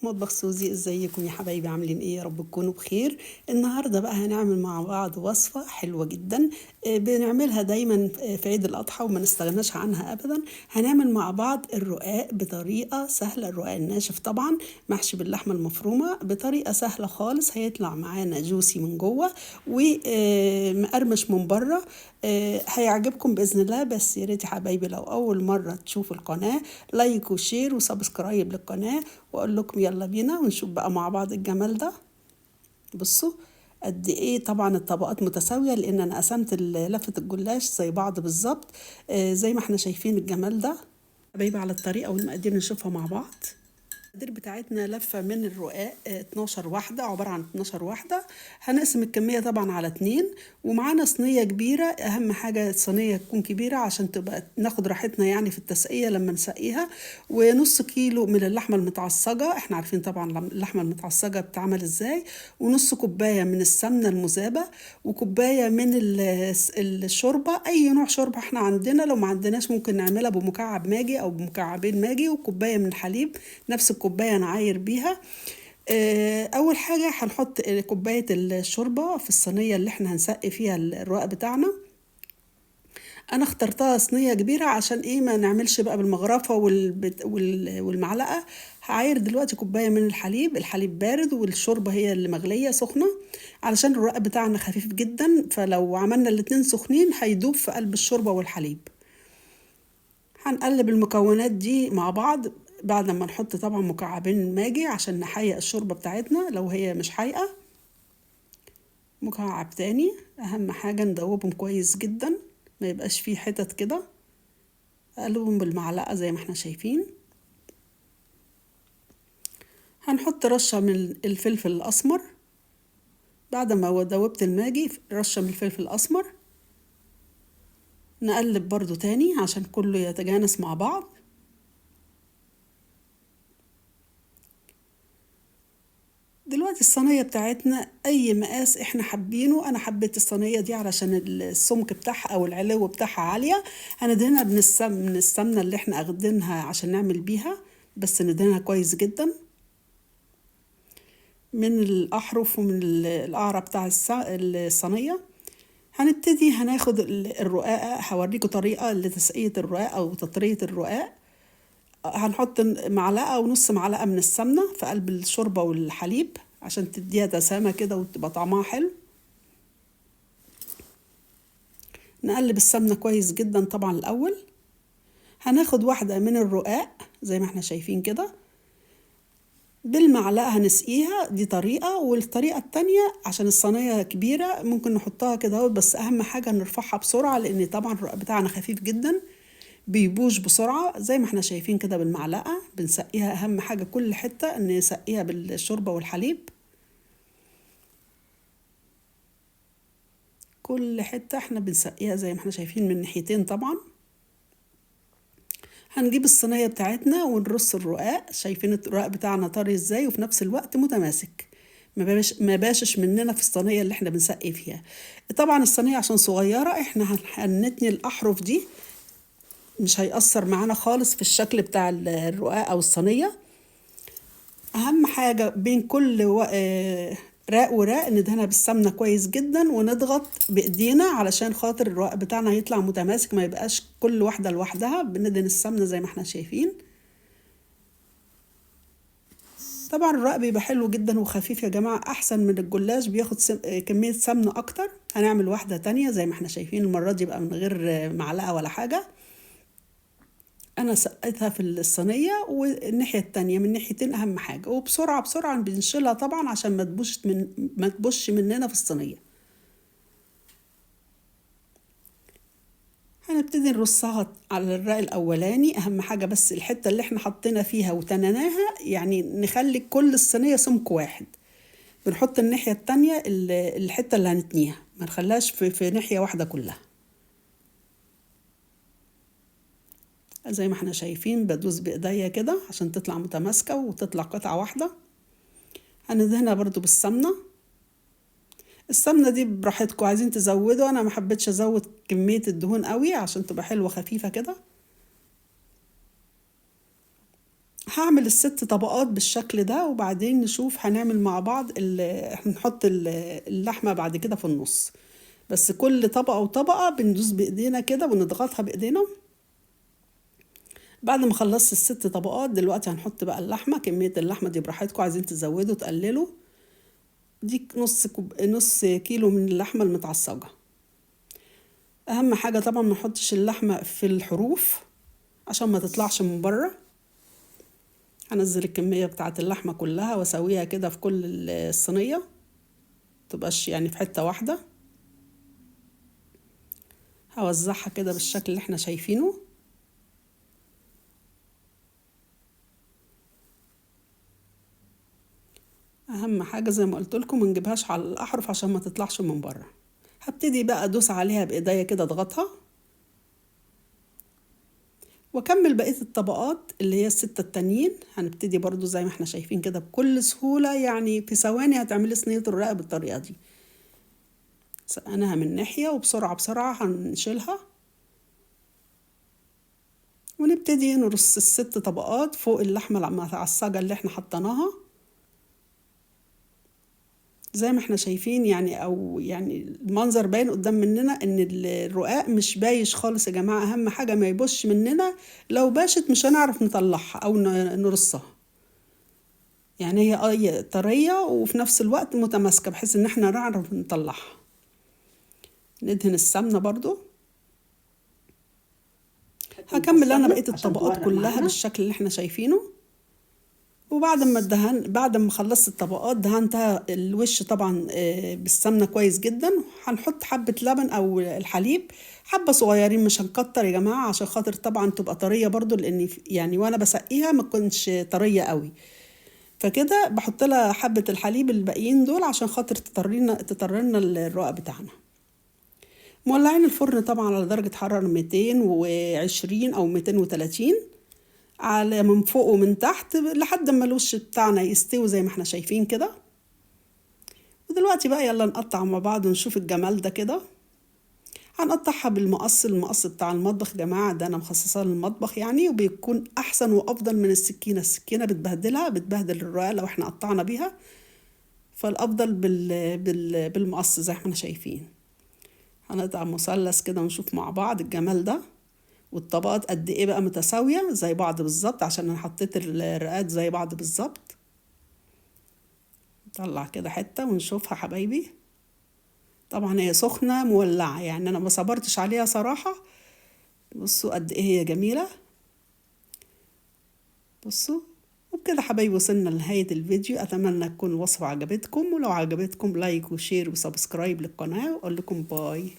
مطبخ سوزي، ازيكم يا حبايبي؟ عاملين ايه؟ يا رب تكونوا بخير. النهارده بقى هنعمل مع بعض وصفه حلوه جدا. بنعملها دايما في عيد الاضحى وما نستغناش عنها ابدا. هنعمل مع بعض الرقاق بطريقه سهله، الرقاق الناشف طبعا محشي باللحمه المفرومه بطريقه سهله خالص. هيطلع معانا جوسي من جوه ومقرمش من بره. هيعجبكم باذن الله. بس يا ريت يا حبايبي لو اول مره تشوفوا القناه، لايك وشير وسبسكرايب للقناه. واقول لكم يلا بينا ونشوف بقى مع بعض الجمال ده. بصوا قد ايه طبعا الطبقات متساويه، لان انا قسمت لفه الجلاش زي بعض بالظبط. زي ما احنا شايفين الجمال ده حبايبي. على الطريقه والمقادير نشوفها مع بعض. المقادير بتاعتنا لفة من الرقاق 12 واحدة، عبارة عن 12 واحدة. هنقسم الكمية طبعا على 2. ومعانا صينية كبيرة، أهم حاجة الصينية تكون كبيرة عشان تبقى ناخد راحتنا يعني في التسقية لما نسقيها. ونص كيلو من اللحمة المتعصجة، احنا عارفين طبعا اللحمة المتعصجة بتعمل ازاي. ونص كوباية من السمنة المذابة. وكوباية من الشوربة، أي نوع شوربة احنا عندنا. لو ما عندناش ممكن نعملها بمكعب ماجي أو بمكعبين ماجي. وكوباية من الحليب، نفس الكوباية نعاير بيها. أول حاجة هنحط كوباية الشوربة في الصينية اللي احنا هنسقي فيها الرقاق بتاعنا. أنا اخترتها صينية كبيرة عشان ايه ما نعملش بقى بالمغرفة والمعلقة. هعاير دلوقتي كوباية من الحليب. الحليب بارد والشوربة هي اللي مغلية سخنة، علشان الرقاق بتاعنا خفيف جدا. فلو عملنا الاتنين سخنين هيدوب في قلب الشوربة والحليب. هنقلب المكونات دي مع بعض بعد ما نحط طبعا مكعبين ماجي عشان نحيق الشوربة بتاعتنا لو هي مش حايقة. مكعب تاني، اهم حاجة ندوبهم كويس جدا، ما يبقاش فيه حتت كده. اقلبهم بالمعلقة زي ما احنا شايفين. هنحط رشة من الفلفل الاسمر بعد ما دوبت الماجي، رشة من الفلفل الاسمر. نقلب برضو تاني عشان كله يتجانس مع بعض. دلوقتي الصينية بتاعتنا أي مقاس احنا حابينه. أنا حبيت الصينية دي علشان السمك بتاعها أو العلو بتاعها عالية. هندهنها من السمنة اللي احنا أخدينها عشان نعمل بيها. بس ندهنها كويس جدا من الأحرف ومن القعرة بتاع الصينية. هنبتدي هناخد الرقاقة. هوريكم طريقة لتسقية الرقاق أو تطرية الرقاق. هنحط معلقة ونص معلقة من السمنة في قلب الشوربة والحليب عشان تديها دسامة كده وتبقى طعمها حلو. نقلب السمنة كويس جدا طبعا الأول. هناخد واحدة من الرقاق زي ما احنا شايفين كده بالمعلقة هنسقيها. دي طريقة. والطريقة التانية عشان الصينية كبيرة ممكن نحطها كده، بس أهم حاجة نرفعها بسرعة لأن طبعا الرقاق بتاعنا خفيف جدا بيبوش بسرعة. زي ما احنا شايفين كده بالمعلقة بنسقيها. أهم حاجة كل حتة نسقيها بالشوربة والحليب. كل حتة احنا بنسقيها زي ما احنا شايفين من ناحيتين طبعا. هنجيب الصينية بتاعتنا ونرص الرقاق. شايفين الرقاق بتاعنا طري ازاي وفي نفس الوقت متماسك، ما باشش مننا في الصينية اللي احنا بنسقي فيها. طبعا الصينية عشان صغيرة احنا هنتني الأحرف دي، مش هيأثر معانا خالص في الشكل بتاع الرقاق أو الصينية. أهم حاجة بين كل راق وراق ندهنها بالسمنة كويس جدا ونضغط بإيدينا علشان خاطر الرقاق بتاعنا يطلع متماسك، ما يبقاش كل واحدة لوحدها. بندهن السمنة زي ما احنا شايفين. طبعا الرقاق بيبقى حلو جدا وخفيف يا جماعة، أحسن من الجلاش بياخد كمية سمنة أكتر. هنعمل واحدة تانية زي ما احنا شايفين. المرة دي بقى من غير معلقة ولا حاجة. انا سقيتها في الصينيه والناحيه التانية من ناحيتين اهم حاجه. وبسرعه بسرعه بنشيلها طبعا عشان ما تبوش مننا في الصينيه. هنبتدي نرصها على الرق الاولاني. اهم حاجه بس الحته اللي احنا حطينا فيها وتنيناها يعني نخلي كل الصينيه سمك واحد. بنحط الناحيه التانية الحته اللي هنتنيها، ما نخليهاش في ناحيه واحده كلها. زي ما احنا شايفين بدوس بايديا كده عشان تطلع متماسكه وتطلع قطعه واحده. هندهنها برضو بالسمنه. السمنة دي براحتكم، عايزين تزودوا. انا ما حبيتش ازود كمية الدهون قوي عشان تبقى حلوة خفيفة كده. هعمل الست طبقات بالشكل ده، وبعدين نشوف هنعمل مع بعض هنحط اللحمة بعد كده في النص. بس كل طبقة وطبقة بندوس بايدينا كده ونضغطها بايدينا. بعد ما خلصت الست طبقات دلوقتي هنحط بقى اللحمة. كمية اللحمة دي براحتكم، عايزين تزودوا تقللوا. دي نص كيلو من اللحمة المتعصجة. اهم حاجة طبعا ما نحطش اللحمة في الحروف عشان ما تطلعش من بره. هنزل الكمية بتاعة اللحمة كلها واسويها كده في كل الصينية، متبقاش يعني في حتة واحدة. هوزعها كده بالشكل اللي احنا شايفينه. اهم حاجة زي ما قلت لكم ما نجيبهاش على الاحرف عشان ما تطلعش من بره. هبتدي بقى ادوس عليها بايديا كده اضغطها، واكمل بقية الطبقات اللي هي الستة التانيين. هنبتدي برضو زي ما احنا شايفين كده بكل سهولة، يعني في ثواني هتعملي صينية الرقاق بالطريقة دي. سقناها من ناحية وبسرعة بسرعة هنشيلها، ونبتدي نرص الست طبقات فوق اللحمة المتعصجة اللي احنا حطيناها زي ما احنا شايفين. يعني او يعني المنظر باين قدام مننا ان الرقاق مش بايش خالص يا جماعة. اهم حاجة ما يبوش مننا، لو باشت مش هنعرف نطلعها او نرصها. يعني هي طرية وفي نفس الوقت متماسكة بحيث ان احنا نعرف نطلعها. ندهن السمنة برضو. هكمل انا بقية الطبقات كلها بالشكل اللي احنا شايفينه. وبعد ما بعد ما خلصت الطبقات دهنتها الوش طبعا بالسمنة كويس جدا. هنحط حبة لبن او الحليب حبة صغيرين، مش هنكتر يا جماعة عشان خاطر طبعا تبقى طرية برضو، لان يعني وانا بسقيها ما تكونش طرية قوي. فكده بحط لها حبة الحليب الباقيين دول عشان خاطر تطرلنا الرقاق بتاعنا. مولعين الفرن طبعا على درجة حرارة 220 أو 230 على من فوق ومن تحت لحد ما الوش بتاعنا يستوي زي ما احنا شايفين كده. ودلوقتي بقى يلا نقطع مع بعض ونشوف الجمال ده كده. هنقطعها المقص بتاع المطبخ يا جماعة، ده أنا مخصصاه للمطبخ يعني، وبيكون أحسن وأفضل من السكينة بتبهدل الرقاق لو احنا قطعنا بيها. فالأفضل بالمقص زي ما احنا شايفين. هنقطع مثلث كده ونشوف مع بعض الجمال ده. والطبقات قد ايه بقى متساوية زي بعض بالظبط، عشان انا حطيت الرقات زي بعض بالظبط. نطلع كده حتة ونشوفها حبايبي. طبعا هي سخنة مولعة، يعني انا ما صبرتش عليها صراحة. بصوا قد ايه هي جميلة. بصوا. وبكده حبايبي وصلنا لنهاية الفيديو. اتمنى تكون الوصفة عجبتكم، ولو عجبتكم لايك وشير وسبسكرايب للقناة، واقول لكم باي.